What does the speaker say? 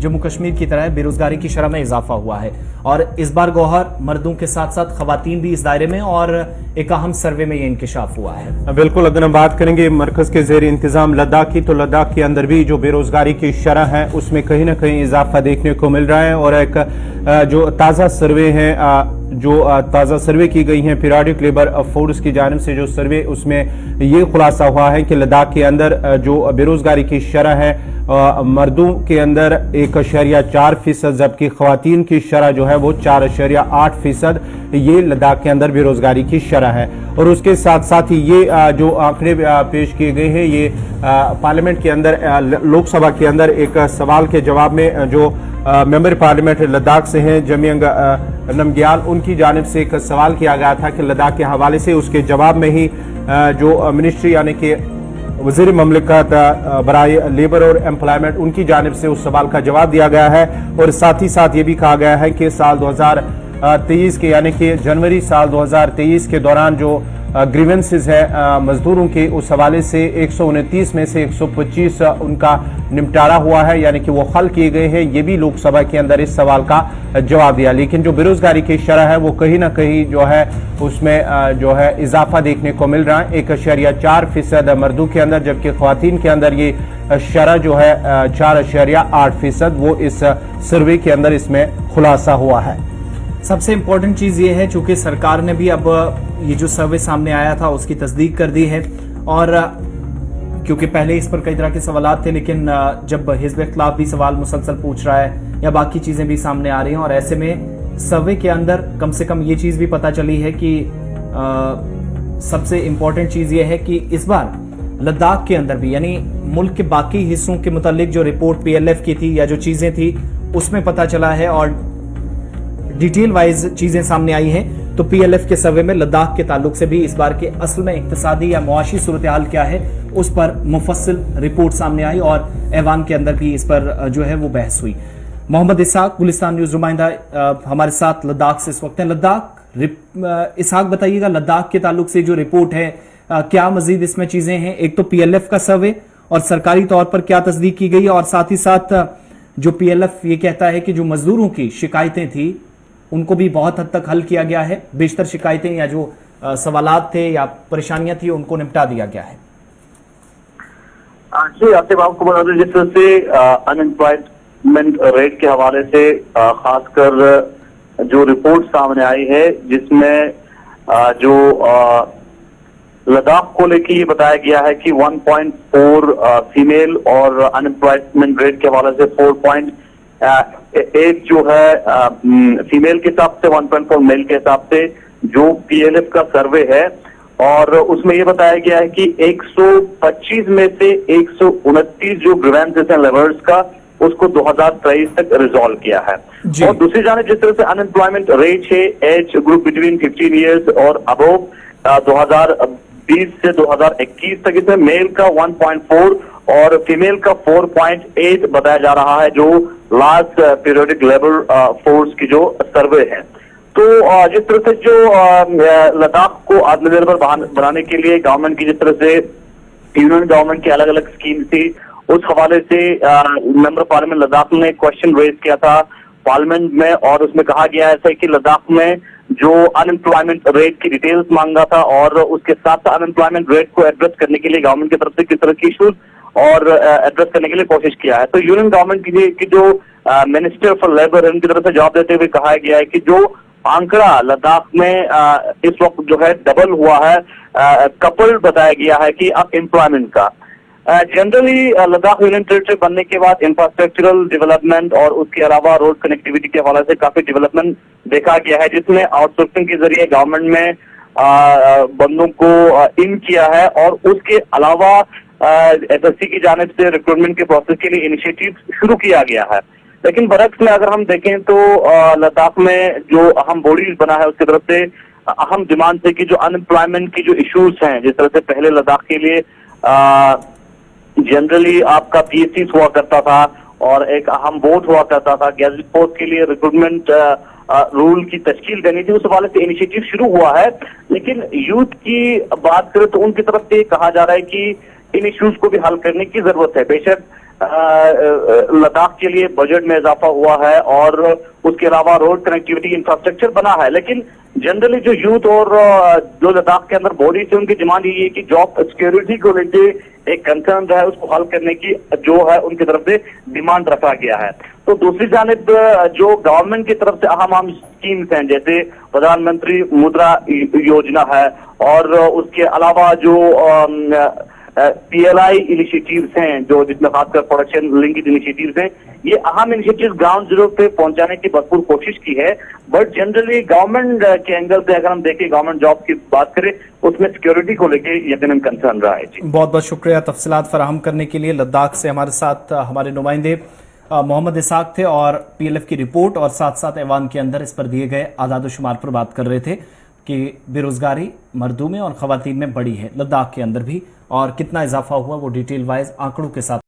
जम्मू कश्मीर की तरह बेरोजगारी की शरह में इजाफा हुआ है और इस बार गौहर मर्दों के साथ साथ खवातीन भी इस दायरे में और एक अहम सर्वे में ये इंकशाफ हुआ है। बिल्कुल, अगर हम बात करेंगे मरकज के जेर इंतजाम लद्दाख की, तो लद्दाख के अंदर भी जो बेरोजगारी की शरह है उसमें कहीं ना कहीं इजाफा देखने को मिल रहा है। और एक जो ताज़ा सर्वे है, जो ताज़ा सर्वे की गई है पीरियडिक लेबर फोर्स की जानिब से जो सर्वे, उसमें ये खुलासा हुआ है कि लद्दाख के अंदर जो बेरोजगारी की शरह है मर्दों के अंदर 1.4%, जबकि खवातीन की शरह जो है वो 4.8%, ये लद्दाख के अंदर बेरोजगारी की शरह है। और उसके साथ साथ ही ये जो आंकड़े पेश किए गए हैं, ये पार्लियामेंट के अंदर, लोकसभा के अंदर एक सवाल के जवाब में जो मेंबर पार्लियामेंट लद्दाख से हैं जमियंग नमग्याल, उनकी जानिब से एक सवाल किया गया था कि लद्दाख के हवाले से, उसके जवाब में ही जो मिनिस्ट्री यानी कि वज़ीर ममलिकत बराए लेबर और एम्प्लॉयमेंट, उनकी जानिब से उस सवाल का जवाब दिया गया है। और साथ ही साथ ये भी कहा गया है कि साल 2023 के यानी कि जनवरी साल 2023 के दौरान जो ग्रीवेंसेस है मजदूरों के, उस हवाले से 129 में से 125 उनका निपटारा हुआ है, यानी कि वो हल किए गए हैं। ये भी लोकसभा के अंदर इस सवाल का जवाब दिया। लेकिन जो बेरोजगारी की शरह है वो कहीं ना कहीं जो है उसमें जो है इजाफा देखने को मिल रहा है, 1.4% मर्दों के अंदर, जबकि ख्वातीन के अंदर ये शरह जो है 4.8%, वो इस सर्वे के अंदर इसमें खुलासा हुआ है। सबसे इंपॉर्टेंट चीज ये है, चूंकि सरकार ने भी अब ये जो सर्वे सामने आया था उसकी तस्दीक कर दी है, और क्योंकि पहले इस पर कई तरह के सवालात थे, लेकिन जब हिज़्ब इख्तिलाफ भी सवाल मुसलसल पूछ रहा है या बाकी चीजें भी सामने आ रही हैं, और ऐसे में सर्वे के अंदर कम से कम ये चीज भी पता चली है कि सबसे इंपॉर्टेंट चीज ये है कि इस बार लद्दाख के अंदर भी, यानी मुल्क के बाकी हिस्सों के मुतालिक जो रिपोर्ट PLF की थी या जो चीजें थी उसमें पता चला है और डिटेल वाइज चीजें सामने आई हैं। तो PLF के सर्वे में लद्दाख के ताल्लुक से भी इस बार के असल में इक्तिसादी या मुआशी सूरत हाल क्या है उस पर मुफस्सिल रिपोर्ट सामने आई और ऐवान के अंदर भी इस पर जो है वो बहस हुई। मोहम्मद इसहाक, गुलिस्तान न्यूज नुमाइंदा, हमारे साथ लद्दाख से इस वक्त हैं। लद्दाख, इसहाक बताइएगा, लद्दाख के ताल्लुक से जो रिपोर्ट है क्या मजीद इसमें चीजें हैं? एक तो PLF का सर्वे और सरकारी तौर पर क्या तस्दीक की गई, और साथ ही साथ जो PLF ये कहता है कि जो मजदूरों की शिकायतें थी उनको भी बहुत हद तक हल किया गया है, बेशतर शिकायतें या जो सवालात थे या परेशानियां थी उनको निपटा दिया गया है। जी, आपको बता दें, जिस तरह से अनएम्प्लॉयमेंट रेट के हवाले से खासकर जो रिपोर्ट सामने आई है, जिसमें जो लद्दाख को लेकर ये बताया गया है कि 1.4 फीमेल और अनएम्प्लॉयमेंट रेट के हवाले से 4.8 जो है फीमेल के हिसाब से, 1.4 मेल के हिसाब से जो PLF का सर्वे है, और उसमें यह बताया गया है कि 125 में से 129 जो ग्रीवेंसेस हैं लेबर्स का, उसको 2023 तक रिजॉल्व किया है। और दूसरी जाने जिस तरह से अनएम्प्लॉयमेंट रेट है एज ग्रुप बिटवीन 15 ईयर्स और अबव 2020 से 2021 तक, इसमें मेल का 1.4 और फीमेल का 4.8 बताया जा रहा है, जो लास्ट पीरियडिक लेबर फोर्स की जो सर्वे है। तो जिस तरह से जो लद्दाख को आत्मनिर्भर बनाने के लिए गवर्नमेंट की, जिस तरह से यूनियन गवर्नमेंट की अलग अलग स्कीम थी, उस हवाले से मेंबर पार्लियामेंट लद्दाख ने क्वेश्चन रेज किया था पार्लियामेंट में, और उसमें कहा गया है कि लद्दाख में जो अनएम्प्लॉयमेंट रेट की डिटेल्स मांगा था, और उसके साथ साथ अनएम्प्लॉयमेंट रेट को एड्रेस करने के लिए गवर्नमेंट की तरफ से किस तरह की इशूज और एड्रेस करने के लिए कोशिश किया है। तो यूनियन गवर्नमेंट की जो मिनिस्टर फॉर लेबर है, उनकी तरफ से जवाब देते हुए कहा गया है कि जो आंकड़ा लद्दाख में इस वक्त जो है डबल हुआ है, कपल बताया गया है कि अब एम्प्लॉयमेंट का जनरली लद्दाख यूनियन टेरिटरी बनने के बाद इंफ्रास्ट्रक्चरल डेवलपमेंट और उसके अलावा रोड कनेक्टिविटी के हवाले से काफी डेवलपमेंट देखा गया है, जिसमें आउटसोर्सिंग के जरिए गवर्नमेंट में बंदों को इन किया है, और उसके अलावा SSC की जानिब से रिक्रूटमेंट के प्रोसेस के लिए इनिशिएटिव शुरू किया गया है। लेकिन बरक्स में अगर हम देखें तो लद्दाख में जो अहम बॉडी बना है उसकी तरफ से अहम डिमांड है कि जो अनएम्प्लॉयमेंट की जो इश्यूज हैं, जिस तरह से पहले लद्दाख के लिए जनरली आपका PSC हुआ करता था और एक अहम बोर्ड हुआ करता था, गैजेट पोस्ट के लिए रिक्रूटमेंट रूल की तश्कील देनी थी, उस हवाले से इनिशिएटिव शुरू हुआ है। लेकिन यूथ की बात करें तो उनकी तरफ से कहा जा रहा है कि इन इश्यूज को भी हल करने की जरूरत है। बेशक लद्दाख के लिए बजट में इजाफा हुआ है और उसके अलावा रोड कनेक्टिविटी इंफ्रास्ट्रक्चर बना है, लेकिन जनरली जो यूथ और जो लद्दाख के अंदर बॉडी से उनकी डिमांड ये है कि जॉब सिक्योरिटी को लेके एक कंसर्न है, उसको हल करने की जो है उनकी तरफ से डिमांड रखा गया है। तो दूसरी जानिब जो गवर्नमेंट की तरफ से अहम स्कीम्स हैं, जैसे प्रधानमंत्री मुद्रा योजना है और उसके अलावा जो PLI इनिशिएटिव्स हैं, जो जिसमें खासकर प्रोडक्शन लिंक्ड इनिशिएटिव्स हैं, ये अहम इनिशिएटिव्स ग्राउंड जीरो पे पहुंचाने की भरपूर कोशिश की है। बट जनरली गवर्नमेंट के एंगल से अगर हम देखें, गवर्नमेंट जॉब की बात करें, उसमें सिक्योरिटी को लेके यकीनन कंसर्न रहा है। जी बहुत बहुत शुक्रिया तफसीलात फराहम करने के लिए। लद्दाख से हमारे साथ हमारे नुमाइंदे मोहम्मद इसाक थे और PLF की रिपोर्ट और साथ साथ ऐवान के अंदर इस पर दिए गए आदाद-ओ-शुमार पर बात कर रहे थे कि बेरोजगारी मर्दों में और खवातीन में बढ़ी है लद्दाख के अंदर भी, और कितना इजाफा हुआ वो डिटेल वाइज आंकड़ों के साथ